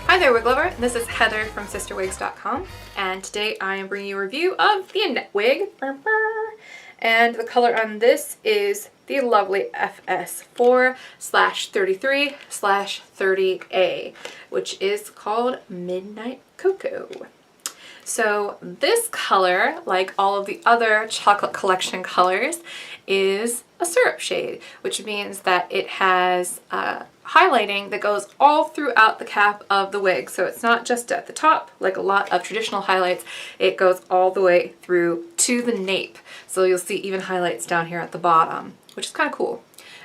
Hi there, wig lover. This is Heather from CysterWigs.com, and today I am bringing you a review of the Annette wig. And the color on this is the lovely FS4/33/30A, which is called Midnight Cocoa. So this color, like all of the other chocolate collection colors, is a syrup shade, which means that it has highlighting that goes all throughout the cap of the wig. So it's not just at the top, like a lot of traditional highlights, it goes all the way through to the nape. So you'll see even highlights down here at the bottom, which is kind of cool.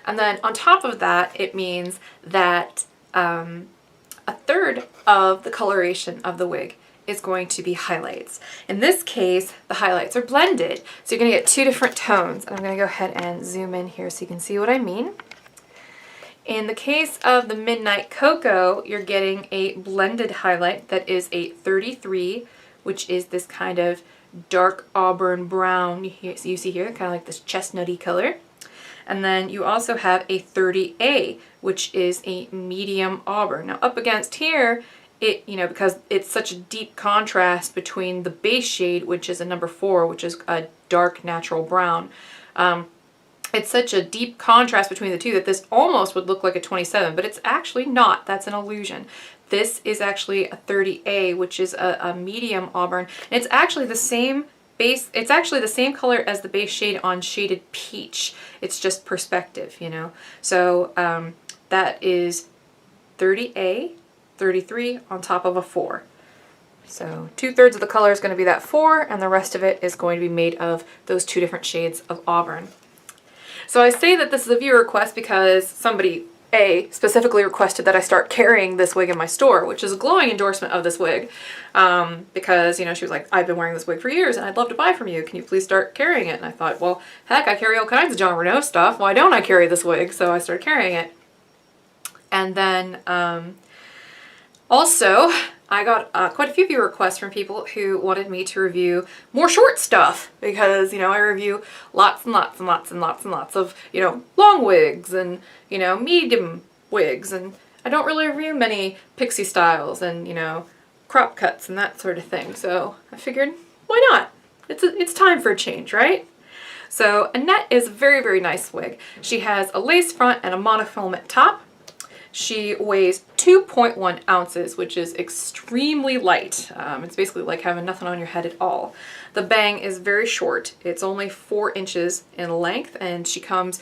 And then on top of that, it means that a third of the coloration of the wig is going to be highlights. In this case, the highlights are blended. So you're gonna get two different tones. And I'm gonna go ahead and zoom in here so you can see what I mean. In the case of the Midnight Cocoa, you're getting a blended highlight that is a 33, which is this kind of dark auburn brown you see here, kind of like this chestnutty color. And then you also have a 30A, which is a medium auburn. Now up against here, because it's such a deep contrast between the base shade, which is a number 4, which is a dark natural brown. It's such a deep contrast between the two that this almost would look like a 27, but it's actually not. That's an illusion. This is actually a 30A, which is a medium auburn. And it's actually the same base, it's actually the same color as the base shade on Shaded Peach. It's just perspective, you know. So that is 30A, 33 on top of a 4. So 2/3 of the color is going to be that 4, and the rest of it is going to be made of those two different shades of auburn. So I say that this is a viewer request because somebody, specifically requested that I start carrying this wig in my store, which is a glowing endorsement of this wig, because, you know, she was like, I've been wearing this wig for years and I'd love to buy from you. Can you please start carrying it? And I thought, well, heck, I carry all kinds of Jon Renau stuff. Why don't I carry this wig? So I started carrying it. And then also, I got quite a few viewer requests from people who wanted me to review more short stuff because, you know, I review lots and lots and lots and lots and lots of, you know, long wigs and, you know, medium wigs, and I don't really review many pixie styles and, you know, crop cuts and that sort of thing. So I figured, why not? It's time for a change, right? So Annette is a very, very nice wig. She has a lace front and a monofilament top. She weighs 2.1 ounces, which is extremely light. It's basically like having nothing on your head at all. The bang is very short. It's only 4 inches in length, and she comes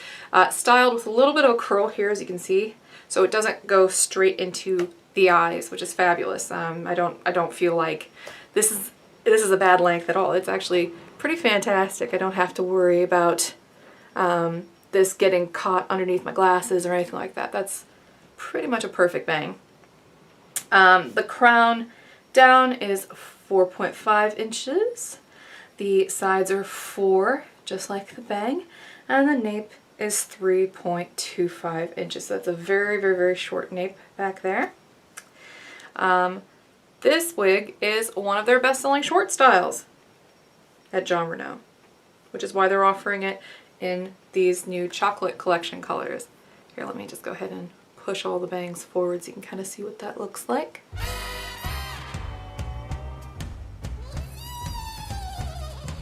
styled with a little bit of a curl here, as you can see, so it doesn't go straight into the eyes, which is fabulous. I don't feel like this is a bad length at all. It's actually pretty fantastic. I don't have to worry about this getting caught underneath my glasses or anything like that. That's pretty much a perfect bang. The crown down is 4.5 inches. The sides are 4, just like the bang, and the nape is 3.25 inches. So that's a very, very, very short nape back there. This wig is one of their best-selling short styles at Jon Renau, which is why they're offering it in these new chocolate collection colors. Here, let me just go ahead and push all the bangs forward so you can kind of see what that looks like.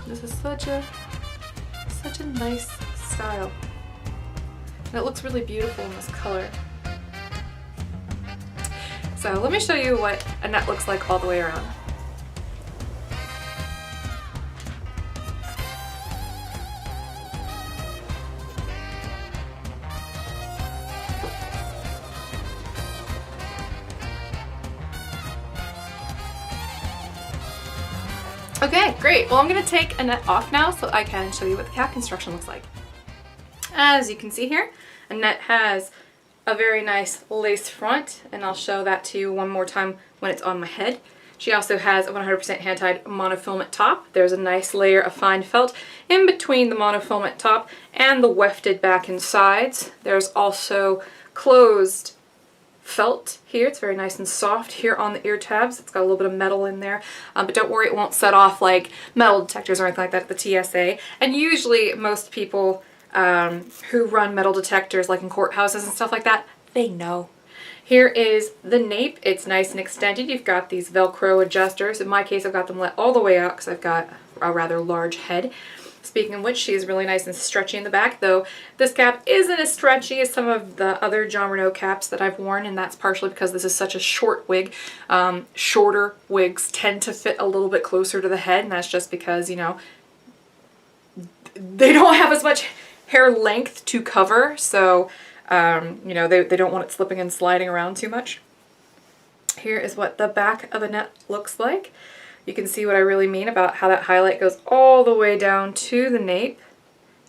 This is such a nice style. And it looks really beautiful in this color. So let me show you what Annette looks like all the way around. Okay, great. Well, I'm going to take Annette off now so I can show you what the cap construction looks like. As you can see here, Annette has a very nice lace front, and I'll show that to you one more time when it's on my head. She also has a 100% hand-tied monofilament top. There's a nice layer of fine felt in between the monofilament top and the wefted back and sides. There's also closed felt here. It's very nice and soft here on the ear tabs. It's got a little bit of metal in there, but don't worry, it won't set off like metal detectors or anything like that at the TSA. And usually most people who run metal detectors like in courthouses and stuff like that, they know. Here is the nape. It's nice and extended. You've got these Velcro adjusters. In my case, I've got them let all the way out because I've got a rather large head. Speaking of which, she is really nice and stretchy in the back, though this cap isn't as stretchy as some of the other Jon Renau caps that I've worn, and that's partially because this is such a short wig. Shorter wigs tend to fit a little bit closer to the head, and that's just because, you know, they don't have as much hair length to cover, so, you know, they don't want it slipping and sliding around too much. Here is what the back of Annette looks like. You can see what I really mean about how that highlight goes all the way down to the nape.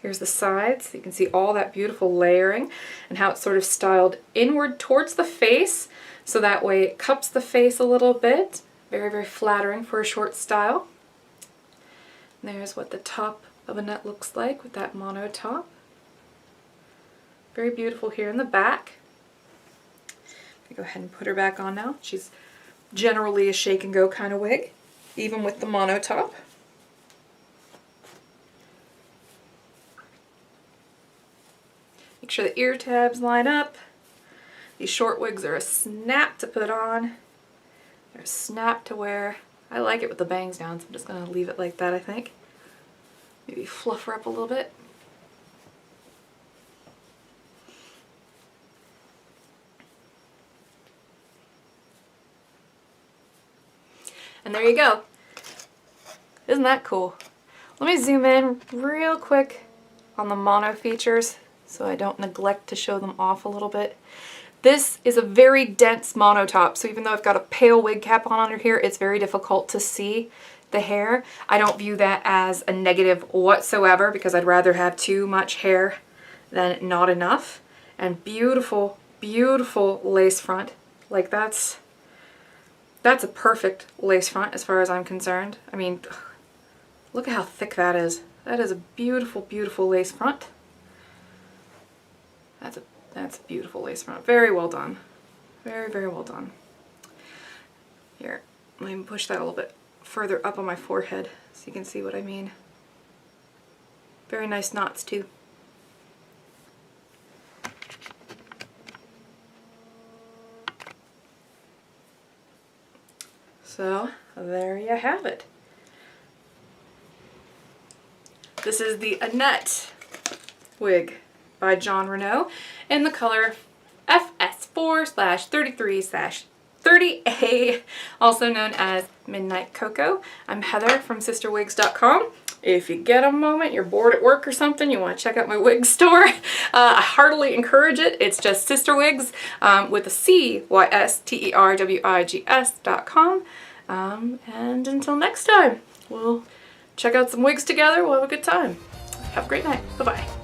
Here's the sides. You can see all that beautiful layering and how it's sort of styled inward towards the face, so that way it cups the face a little bit. Very, very flattering for a short style. And there's what the top of Annette looks like with that mono top. Very beautiful here in the back. I'm gonna go ahead and put her back on now. She's generally a shake and go kind of wig, even with the mono top. Make sure the ear tabs line up. These short wigs are a snap to put on. They're a snap to wear. I like it with the bangs down, so I'm just going to leave it like that, I think. Maybe fluff her up a little bit. And there you go. Isn't that cool? Let me zoom in real quick on the mono features so I don't neglect to show them off a little bit. This is a very dense mono top, so even though I've got a pale wig cap on under here, it's very difficult to see the hair. I don't view that as a negative whatsoever because I'd rather have too much hair than not enough. And beautiful, beautiful lace front. Like that's a perfect lace front as far as I'm concerned. I mean, look at how thick that is. That is a beautiful, beautiful lace front. That's a beautiful lace front. Very well done. Very, very well done. Here, let me push that a little bit further up on my forehead so you can see what I mean. Very nice knots too. So there you have it. This is the Annette wig by Jon Renau in the color FS4/33/30A, also known as Midnight Cocoa. I'm Heather from CysterWigs.com. If you get a moment, you're bored at work or something, you want to check out my wig store, I heartily encourage it. It's just CysterWigs with a CYSTERWIGS.com. And until next time, we'll check out some wigs together. We'll have a good time. Have a great night. Bye-bye.